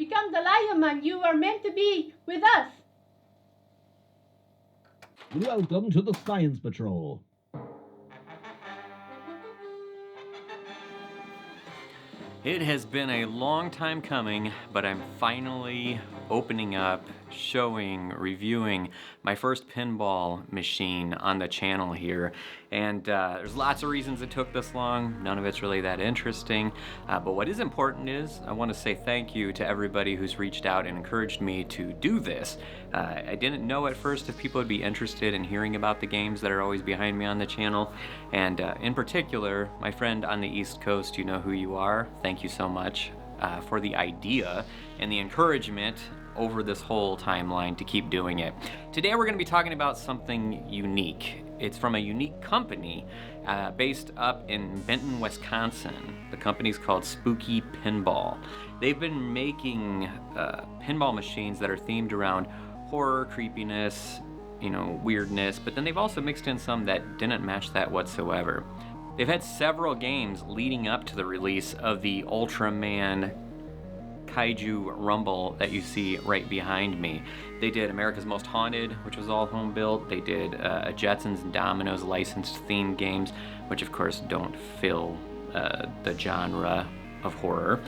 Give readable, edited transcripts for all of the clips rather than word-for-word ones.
Become the lion you are meant to be with us. Welcome to the Science Patrol. It has been a long time coming, but I'm finally opening up, showing, reviewing my first pinball machine on the channel here. And there's lots of reasons it took this long. None of it's really that interesting. But what is important is I want to say thank you to everybody who's reached out and encouraged me to do this. I didn't know at first if people would be interested in hearing about the games that are always behind me on the channel. And in particular, my friend on the East Coast, you know who you are. Thank you so much for the idea and the encouragement over this whole timeline to keep doing it. Today we're going to be talking about something unique. It's from a unique company based up in Benton, Wisconsin. The company's called Spooky Pinball. They've been making pinball machines that are themed around horror, creepiness, weirdness, but then they've also mixed in some that didn't match that whatsoever. They've had several games leading up to the release of the Ultraman Kaiju Rumble that you see right behind me. They did America's Most Haunted, which was all home built. They did a Jetsons and Dominoes licensed themed games, which of course don't fill the genre of horror.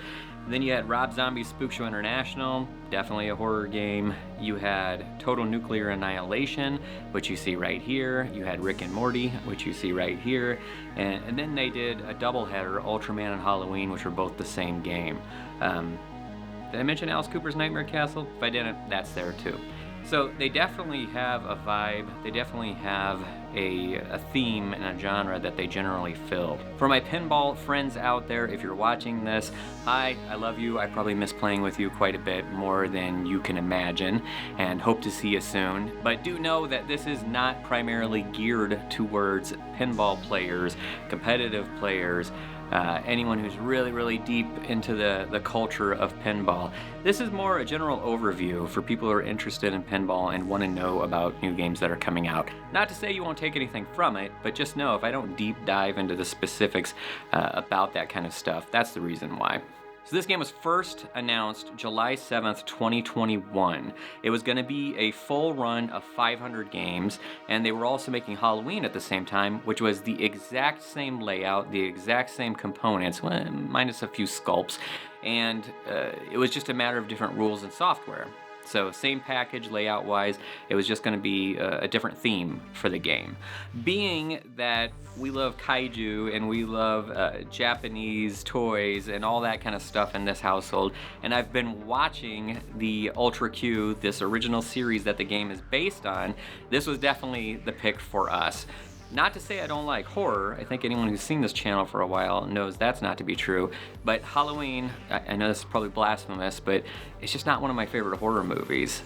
Then you had Rob Zombie's Spook Show International, definitely a horror game. You had Total Nuclear Annihilation, which you see right here. You had Rick and Morty, which you see right here. And then they did a doubleheader, Ultraman and Halloween, which were both the same game. Did I mention Alice Cooper's Nightmare Castle? If I didn't, that's there too. So they definitely have a vibe, they definitely have a theme and a genre that they generally fill. For my pinball friends out there, if you're watching this, hi, I love you. I probably miss playing with you quite a bit more than you can imagine, and hope to see you soon. But do know that this is not primarily geared towards pinball players, competitive players, anyone who's really deep into the culture of pinball. This is more a general overview for people who are interested in pinball and want to know about new games that are coming out. Not to say you won't take anything from it, but just know if I don't deep dive into the specifics about that kind of stuff, that's the reason why. So this game was first announced July 7th, 2021. It was going to be a full run of 500 games, and they were also making Halloween at the same time, which was the exact same layout, the exact same components, minus a few sculpts, and it was just a matter of different rules and software. So same package layout-wise, it was just going to be a different theme for the game. Being that we love kaiju and we love Japanese toys and all that kind of stuff in this household, and I've been watching the Ultra Q, this original series that the game is based on, this was definitely the pick for us. Not to say I don't like horror. I think anyone who's seen this channel for a while knows that's not to be true. But Halloween, I know this is probably blasphemous, but it's just not one of my favorite horror movies.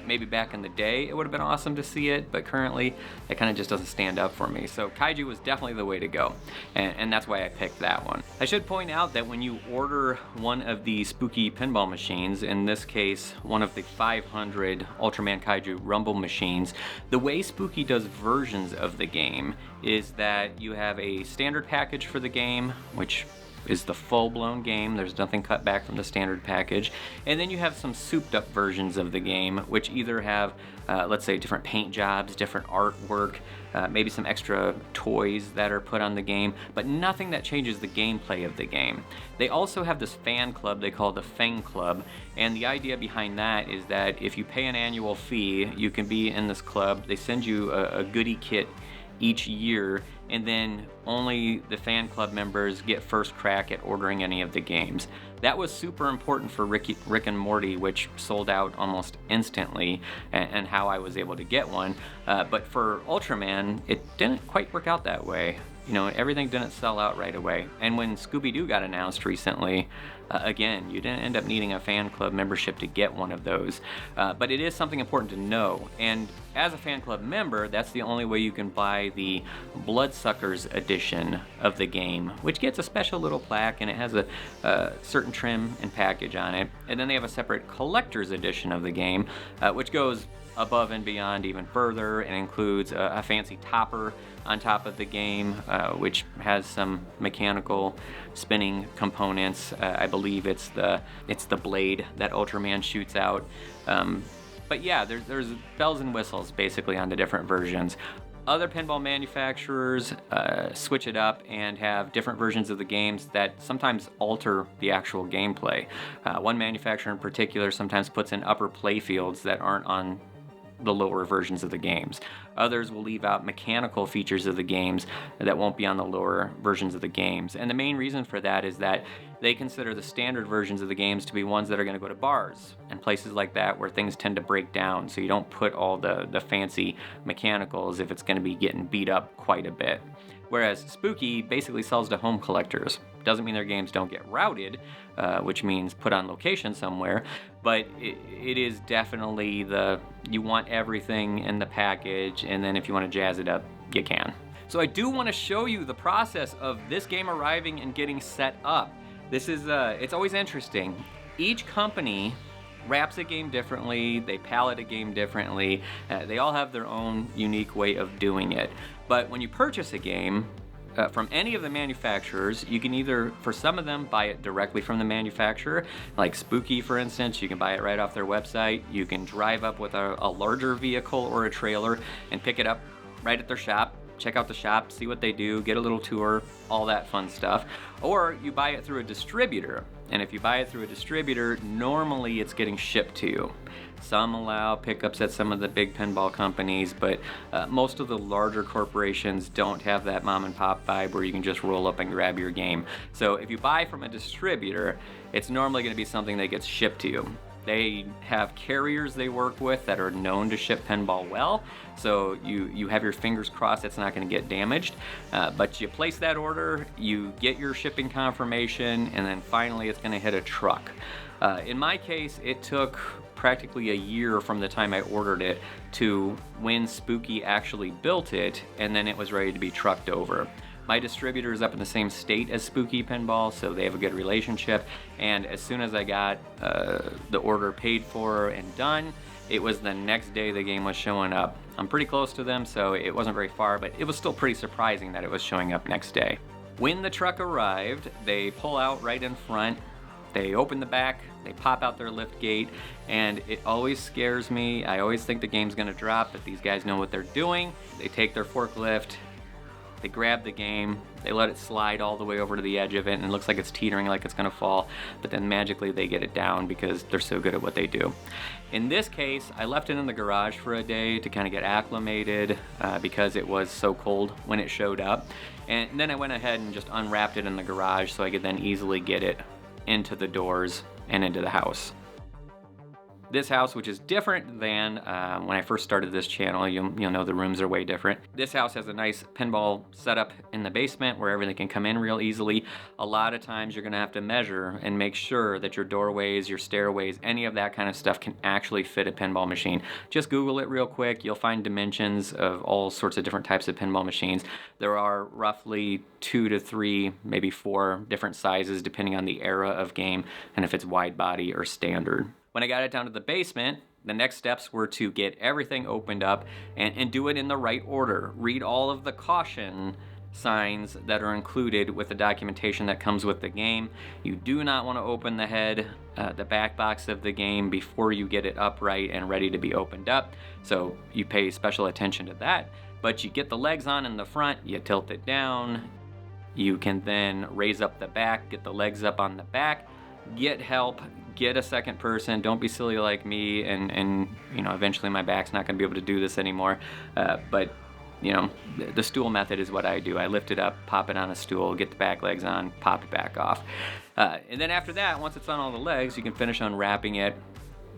Maybe back in the day it would have been awesome to see it, but currently it kind of just doesn't stand up for me. So Kaiju was definitely the way to go, and that's why I picked that one. I should point out that when you order one of the Spooky Pinball machines, in this case one of the 500 Ultraman Kaiju Rumble machines, the way Spooky does versions of the game is that you have a standard package for the game, which is the full-blown game. There's nothing cut back from the standard package. And then you have some souped-up versions of the game, which either have, let's say, different paint jobs, different artwork, maybe some extra toys that are put on the game, but nothing that changes the gameplay of the game. They also have this fan club they call the Feng Club, and the idea behind that is that if you pay an annual fee, you can be in this club. They send you a goodie kit each year, and then only the fan club members get first crack at ordering any of the games. That was super important for Rick and Morty, which sold out almost instantly, and how I was able to get one. But for Ultraman, it didn't quite work out that way. Everything didn't sell out right away. And when Scooby-Doo got announced recently, again, you didn't end up needing a fan club membership to get one of those. But it is something important to know. And as a fan club member, that's the only way you can buy the Bloodsuckers edition of the game, which gets a special little plaque, and it has a certain trim and package on it. And then they have a separate collector's edition of the game, which goes above and beyond even further and includes a fancy topper on top of the game, which has some mechanical spinning components. I believe it's the blade that Ultraman shoots out. But yeah, there's bells and whistles basically on the different versions. Other pinball manufacturers switch it up and have different versions of the games that sometimes alter the actual gameplay. One manufacturer in particular sometimes puts in upper play fields that aren't on the lower versions of the games. Others will leave out mechanical features of the games that won't be on the lower versions of the games. And the main reason for that is that they consider the standard versions of the games to be ones that are going to go to bars and places like that where things tend to break down, so you don't put all the fancy mechanicals if it's going to be getting beat up quite a bit. Whereas Spooky basically sells to home collectors. Doesn't mean their games don't get routed, which means put on location somewhere, but it is definitely you want everything in the package, and then if you want to jazz it up, you can. So I do want to show you the process of this game arriving and getting set up. This is, it's always interesting. Each company wraps a game differently, they palette a game differently, they all have their own unique way of doing it. But when you purchase a game from any of the manufacturers, you can either, for some of them, buy it directly from the manufacturer, like Spooky for instance, you can buy it right off their website. You can drive up with a larger vehicle or a trailer and pick it up right at their shop. Check out the shop, see what they do, get a little tour, all that fun stuff. Or you buy it through a distributor. And if you buy it through a distributor, normally it's getting shipped to you. Some allow pickups at some of the big pinball companies, but most of the larger corporations don't have that mom and pop vibe where you can just roll up and grab your game. So if you buy from a distributor, it's normally going to be something that gets shipped to you. They have carriers they work with that are known to ship pinball well, so you have your fingers crossed it's not going to get damaged. But you place that order, you get your shipping confirmation, and then finally it's going to hit a truck. In my case, it took practically a year from the time I ordered it to when Spooky actually built it, and then it was ready to be trucked over. My distributor is up in the same state as Spooky Pinball, so they have a good relationship. And as soon as I got the order paid for and done, it was the next day the game was showing up. I'm pretty close to them, so it wasn't very far, but it was still pretty surprising that it was showing up next day. When the truck arrived, they pull out right in front, they open the back, they pop out their lift gate, and it always scares me. I always think the game's gonna drop, but these guys know what they're doing. They take their forklift, they grab the game, they let it slide all the way over to the edge of it, and it looks like it's teetering like it's gonna fall, but then magically they get it down because they're so good at what they do. In this case, I left it in the garage for a day to kind of get acclimated because it was so cold when it showed up. And then I went ahead and just unwrapped it in the garage so I could then easily get it into the doors and into the house. This house, which is different than when I first started this channel, you'll know the rooms are way different. This house has a nice pinball setup in the basement where everything can come in real easily. A lot of times you're gonna have to measure and make sure that your doorways, your stairways, any of that kind of stuff can actually fit a pinball machine. Just Google it real quick, you'll find dimensions of all sorts of different types of pinball machines. There are roughly 2 to 3, maybe 4 different sizes depending on the era of game and if it's wide body or standard. When I got it down to the basement, the next steps were to get everything opened up and do it in the right order. Read all of the caution signs that are included with the documentation that comes with the game. You do not want to open the head, the back box of the game before you get it upright and ready to be opened up. So you pay special attention to that. But you get the legs on in the front, you tilt it down. You can then raise up the back, get the legs up on the back, get help, get a second person. Don't be silly like me and eventually my back's not gonna be able to do this anymore. But the stool method is what I do. I lift it up, pop it on a stool, get the back legs on, pop it back off. And then after that, once it's on all the legs, you can finish unwrapping it,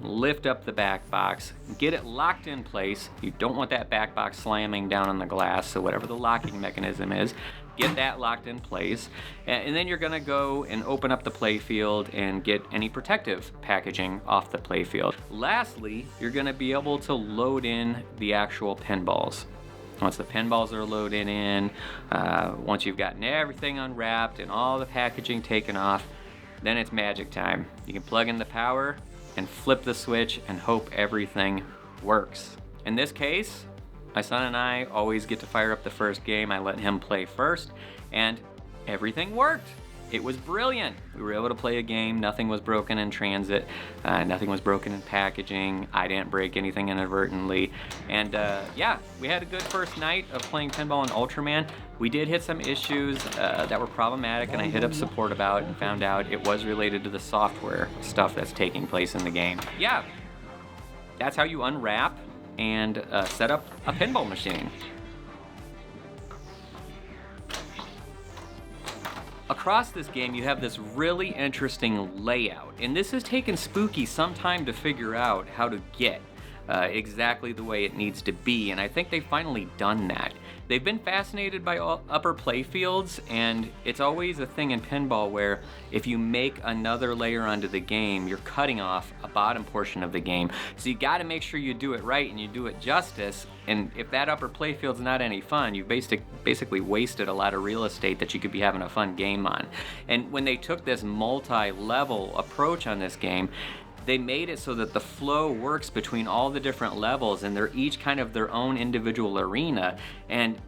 lift up the back box, get it locked in place. You don't want that back box slamming down on the glass, so whatever the locking mechanism is, get that locked in place. And then you're gonna go and open up the playfield and get any protective packaging off the playfield. Lastly, you're gonna be able to load in the actual pinballs. Once the pinballs are loaded in, once you've gotten everything unwrapped and all the packaging taken off, then it's magic time. You can plug in the power and flip the switch and hope everything works. In this case, my son and I always get to fire up the first game. I let him play first, and everything worked. It was brilliant. We were able to play a game. Nothing was broken in transit. Nothing was broken in packaging. I didn't break anything inadvertently. And yeah, we had a good first night of playing pinball and Ultraman. We did hit some issues that were problematic, and I hit up support about it and found out it was related to the software stuff that's taking place in the game. Yeah, that's how you unwrap and set up a pinball machine. Across this game, you have this really interesting layout, and this has taken Spooky some time to figure out how to get exactly the way it needs to be, and I think they've finally done that. They've been fascinated by upper playfields, and it's always a thing in pinball where if you make another layer onto the game, you're cutting off a bottom portion of the game. So you gotta make sure you do it right and you do it justice, and if that upper playfield's not any fun, you've basically wasted a lot of real estate that you could be having a fun game on. And when they took this multi-level approach on this game, they made it so that the flow works between all the different levels, and they're each kind of their own individual arena. And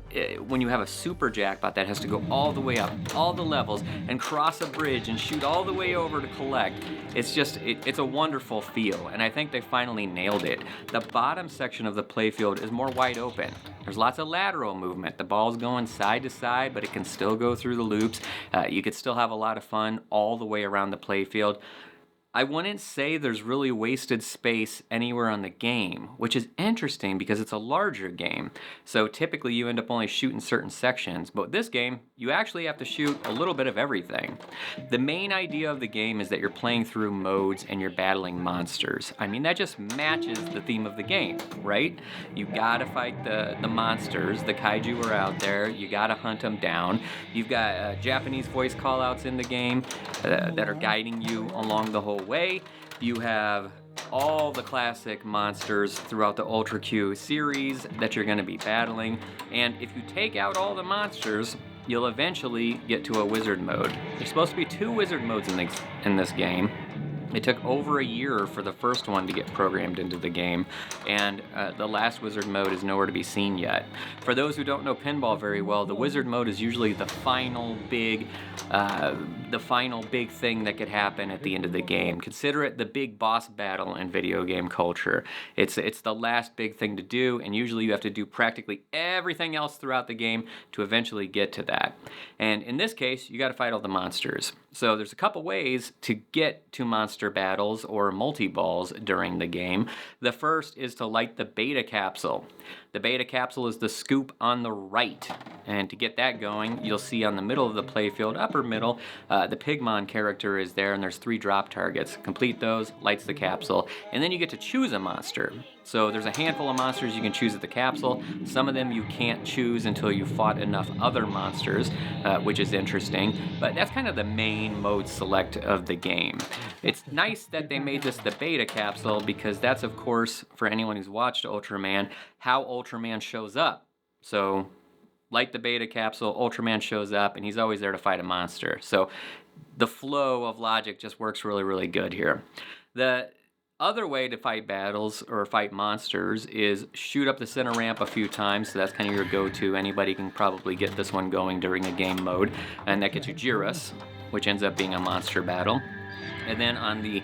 when you have a super jackpot that has to go all the way up, all the levels, and cross a bridge and shoot all the way over to collect, it's just, it's a wonderful feel, and I think they finally nailed it. The bottom section of the playfield is more wide open. There's lots of lateral movement. The ball's going side to side, but it can still go through the loops. You could still have a lot of fun all the way around the playfield. I wouldn't say there's really wasted space anywhere on the game, which is interesting because it's a larger game. So typically you end up only shooting certain sections, but this game, you actually have to shoot a little bit of everything. The main idea of the game is that you're playing through modes and you're battling monsters. I mean, that just matches the theme of the game, right? You gotta fight the monsters, the kaiju are out there, you gotta hunt them down. You've got Japanese voice callouts in the game that are guiding you along the whole way. You have all the classic monsters throughout the Ultra Q series that you're going to be battling, and if you take out all the monsters, you'll eventually get to a wizard mode. There's supposed to be 2 wizard modes in this game. It took over a year for the first one to get programmed into the game, and the last wizard mode is nowhere to be seen yet. For those who don't know pinball very well, the wizard mode is usually the final big thing that could happen at the end of the game. Consider it the big boss battle in video game culture. It's the last big thing to do, and usually you have to do practically everything else throughout the game to eventually get to that. And in this case, you got to fight all the monsters. So there's a couple ways to get to monster battles or multi-balls during the game. The first is to light the beta capsule. The beta capsule is the scoop on the right. And to get that going, you'll see on the middle of the playfield, upper middle, the Pigmon character is there, and there's 3 drop targets. Complete those, lights the capsule, and then you get to choose a monster. So there's a handful of monsters you can choose at the capsule. Some of them you can't choose until you've fought enough other monsters, which is interesting. But that's kind of the main mode select of the game. It's nice that they made this the beta capsule because that's, of course, for anyone who's watched Ultraman, how Ultraman shows up. So light the beta capsule, Ultraman shows up, and he's always there to fight a monster. So the flow of logic just works really, really good here. The other way to fight battles or fight monsters is shoot up the center ramp a few times. So that's kind of your go-to. Anybody can probably get this one going during a game mode. And that gets you Gyros, which ends up being a monster battle. And then on the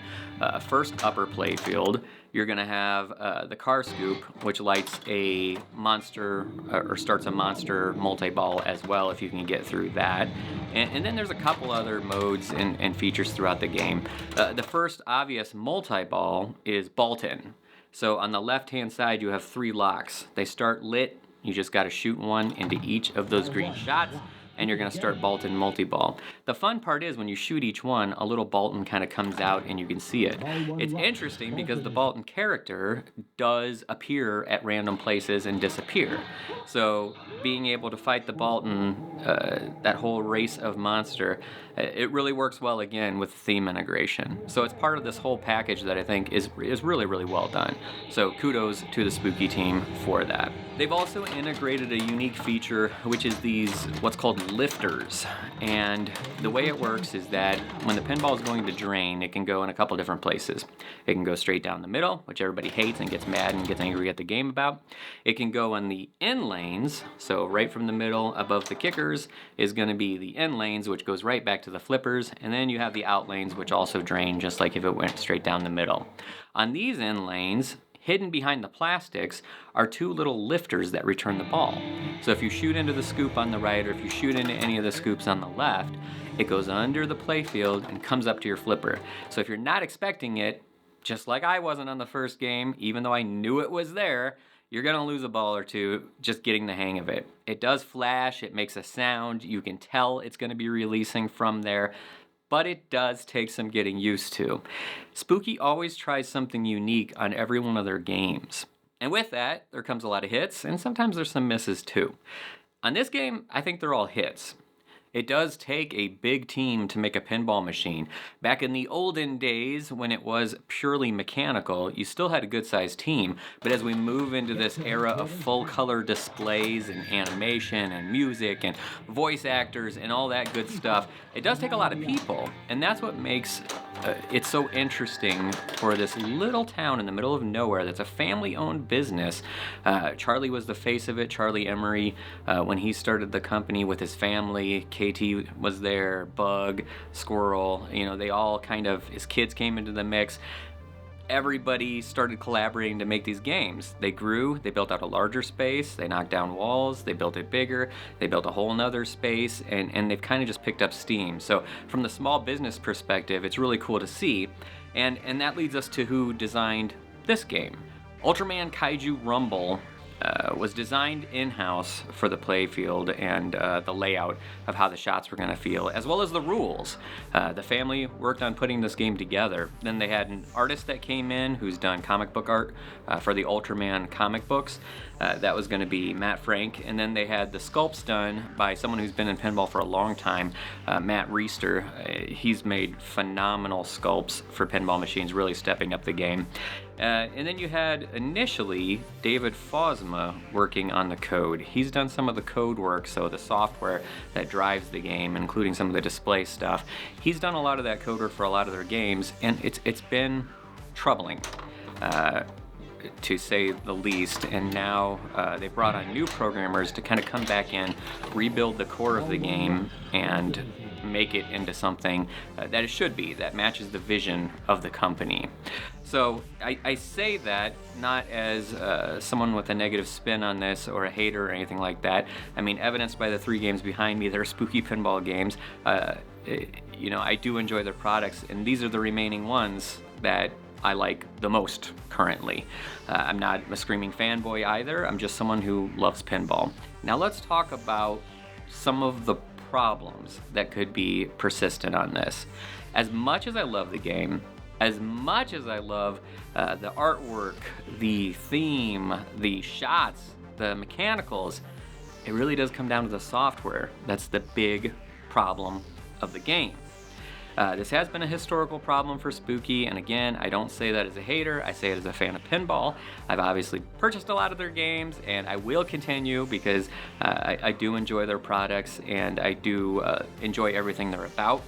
first upper playfield, you're going to have the car scoop, which lights a monster or starts a monster multi-ball as well, if you can get through that. And then there's a couple other modes and features throughout the game. The first obvious multi-ball is Baltan. So on the left-hand side, you have 3 locks. They start lit. You just got to shoot one into each of those green shots, and you're going to start Baltan multi-ball. The fun part is when you shoot each one, a little Baltan kind of comes out and you can see it. It's interesting because the Baltan character does appear at random places and disappear. So being able to fight the Baltan, that whole race of monster, it really works well again with theme integration. So it's part of this whole package that I think is really, really well done. So kudos to the Spooky team for that. They've also integrated a unique feature, which is these what's called lifters. And the way it works is that when the pinball is going to drain, it can go in a couple different places. It can go straight down the middle, which everybody hates and gets mad and gets angry at the game about. It can go on the in lanes, so right from the middle above the kickers is going to be the in lanes, which goes right back to the flippers, and then you have the out lanes, which also drain just like if it went straight down the middle. On these in lanes, hidden behind the plastics are two little lifters that return the ball. So if you shoot into the scoop on the right, or if you shoot into any of the scoops on the left, it goes under the playfield and comes up to your flipper. So if you're not expecting it, just like I wasn't on the first game, even though I knew it was there, you're gonna lose a ball or two just getting the hang of it. It does flash, it makes a sound, you can tell it's gonna be releasing from there, but it does take some getting used to. Spooky always tries something unique on every one of their games. And with that, there comes a lot of hits, and sometimes there's some misses too. On this game, I think they're all hits. It does take a big team to make a pinball machine. Back in the olden days, when it was purely mechanical, you still had a good-sized team, but as we move into this era of full-color displays and animation and music and voice actors and all that good stuff, it does take a lot of people, and that's what makes it so interesting for this little town in the middle of nowhere that's a family-owned business. Charlie was the face of it, Charlie Emery, when he started the company with his family. KT was there, Bug, Squirrel, they all kind of, his kids came into the mix. Everybody started collaborating to make these games. They grew, they built out a larger space, they knocked down walls, they built it bigger, they built a whole nother space, and they've kind of just picked up steam. So from the small business perspective, it's really cool to see, and that leads us to who designed this game. Ultraman Kaiju Rumble was designed in-house for the playfield and the layout of how the shots were going to feel, as well as the rules. The family worked on putting this game together. Then they had an artist that came in who's done comic book art for the Ultraman comic books. That was going to be Matt Frank. And then they had the sculpts done by someone who's been in pinball for a long time, Matt Reister. He's made phenomenal sculpts for pinball machines, really stepping up the game. And then you had initially David Fosma working on the code. He's done some of the code work, so the software that drives the game, including some of the display stuff. He's done a lot of that code work for a lot of their games, and it's been troubling, to say the least. And now they brought on new programmers to kind of come back in, rebuild the core of the game, and make it into something that it should be, that matches the vision of the company. So I say that not as someone with a negative spin on this or a hater or anything like that. I mean, evidenced by the 3 games behind me, they're Spooky Pinball games. I do enjoy their products, and these are the remaining ones that I like the most currently. I'm not a screaming fanboy either. I'm just someone who loves pinball. Now let's talk about some of the problems that could be persistent on this. As much as I love the game, as much as I love the artwork, the theme, the shots, the mechanicals, it really does come down to the software. That's the big problem of the game. This has been a historical problem for Spooky, and again, I don't say that as a hater, I say it as a fan of pinball. I've obviously purchased a lot of their games, and I will continue because I do enjoy their products, and I do enjoy everything they're about.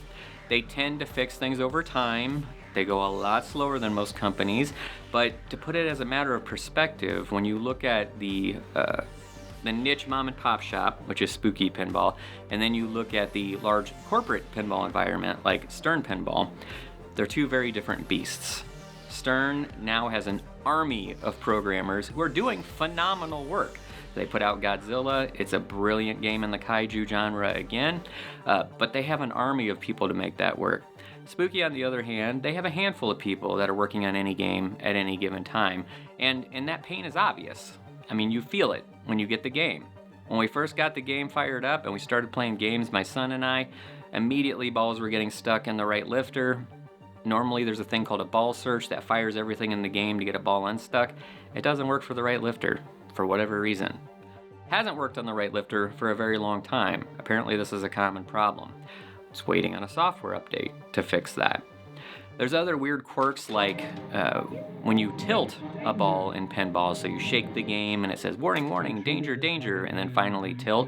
They tend to fix things over time. They go a lot slower than most companies, but to put it as a matter of perspective, when you look at the niche mom and pop shop, which is Spooky Pinball, and then you look at the large corporate pinball environment like Stern Pinball, they're two very different beasts. Stern now has an army of programmers who are doing phenomenal work. They put out Godzilla. It's a brilliant game in the kaiju genre again, but they have an army of people to make that work. Spooky, on the other hand, they have a handful of people that are working on any game at any given time, and that pain is obvious. I mean, you feel it when you get the game. When we first got the game fired up and we started playing games, my son and I, immediately balls were getting stuck in the right lifter. Normally there's a thing called a ball search that fires everything in the game to get a ball unstuck. It doesn't work for the right lifter, for whatever reason. Hasn't worked on the right lifter for a very long time. Apparently this is a common problem. Just waiting on a software update to fix that. There's other weird quirks like when you tilt a ball in pinball, so you shake the game and it says warning, warning, danger, danger, and then finally tilt.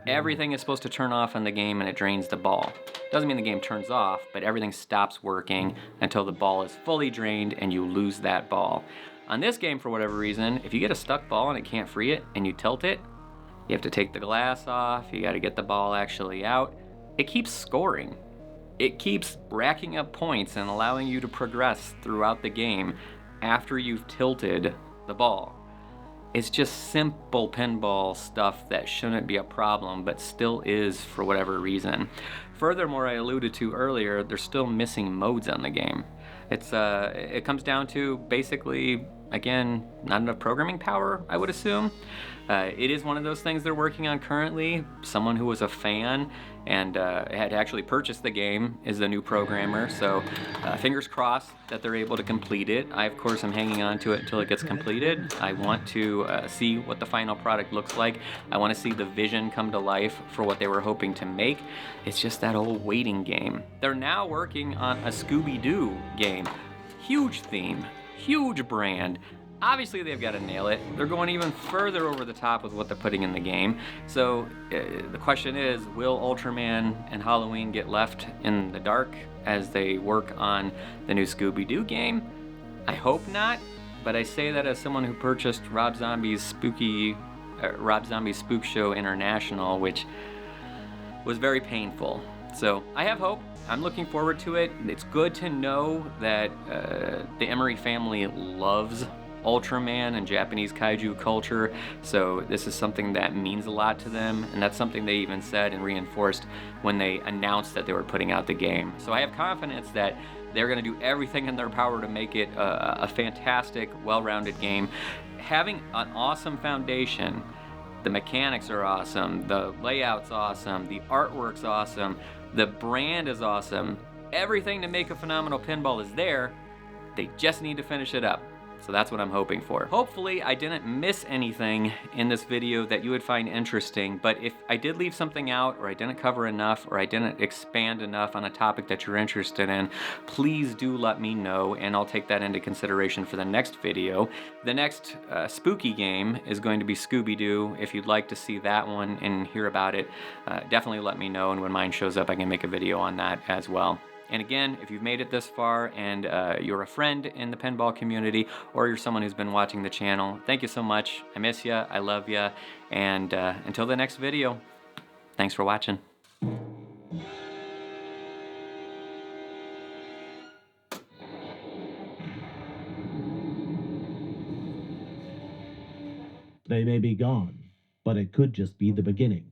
Everything is supposed to turn off in the game and it drains the ball. Doesn't mean the game turns off, but everything stops working until the ball is fully drained and you lose that ball. On this game, for whatever reason, if you get a stuck ball and it can't free it and you tilt it, you have to take the glass off, you got to get the ball actually out. It keeps scoring. It keeps racking up points and allowing you to progress throughout the game after you've tilted the ball. It's just simple pinball stuff that shouldn't be a problem, but still is for whatever reason. Furthermore, I alluded to earlier, they're still missing modes on the game. It comes down to basically, again, not enough programming power, I would assume. It is one of those things they're working on currently. Someone who was a fan and had actually purchased the game is the new programmer, so fingers crossed that they're able to complete it. I, of course, am hanging on to it until it gets completed. I want to see what the final product looks like. I want to see the vision come to life for what they were hoping to make. It's just that old waiting game. They're now working on a Scooby-Doo game. Huge theme, huge brand. Obviously, they've got to nail it. They're going even further over the top with what they're putting in the game. So the question is, will Ultraman and Halloween get left in the dark as they work on the new Scooby-Doo game? I hope not, but I say that as someone who purchased Rob Zombie's Spook Show International, which was very painful. So I have hope. I'm looking forward to it. It's good to know that the Emery family loves Ultraman and Japanese kaiju culture, so this is something that means a lot to them, and that's something they even said and reinforced when they announced that they were putting out the game. So I have confidence that they're going to do everything in their power to make it a fantastic, well-rounded game. Having an awesome foundation, the mechanics are awesome, the layout's awesome, the artwork's awesome, the brand is awesome. Everything to make a phenomenal pinball is there. They just need to finish it up. So that's what I'm hoping for. Hopefully I didn't miss anything in this video that you would find interesting, but if I did leave something out, or I didn't cover enough, or I didn't expand enough on a topic that you're interested in, please do let me know, and I'll take that into consideration for the next video. The next spooky game is going to be Scooby-Doo. If you'd like to see that one and hear about it, definitely let me know, and when mine shows up I can make a video on that as well. And again, if you've made it this far and you're a friend in the pinball community, or you're someone who's been watching the channel, thank you so much. I miss you, I love you, and until the next video, thanks for watching. They may be gone, but it could just be the beginning.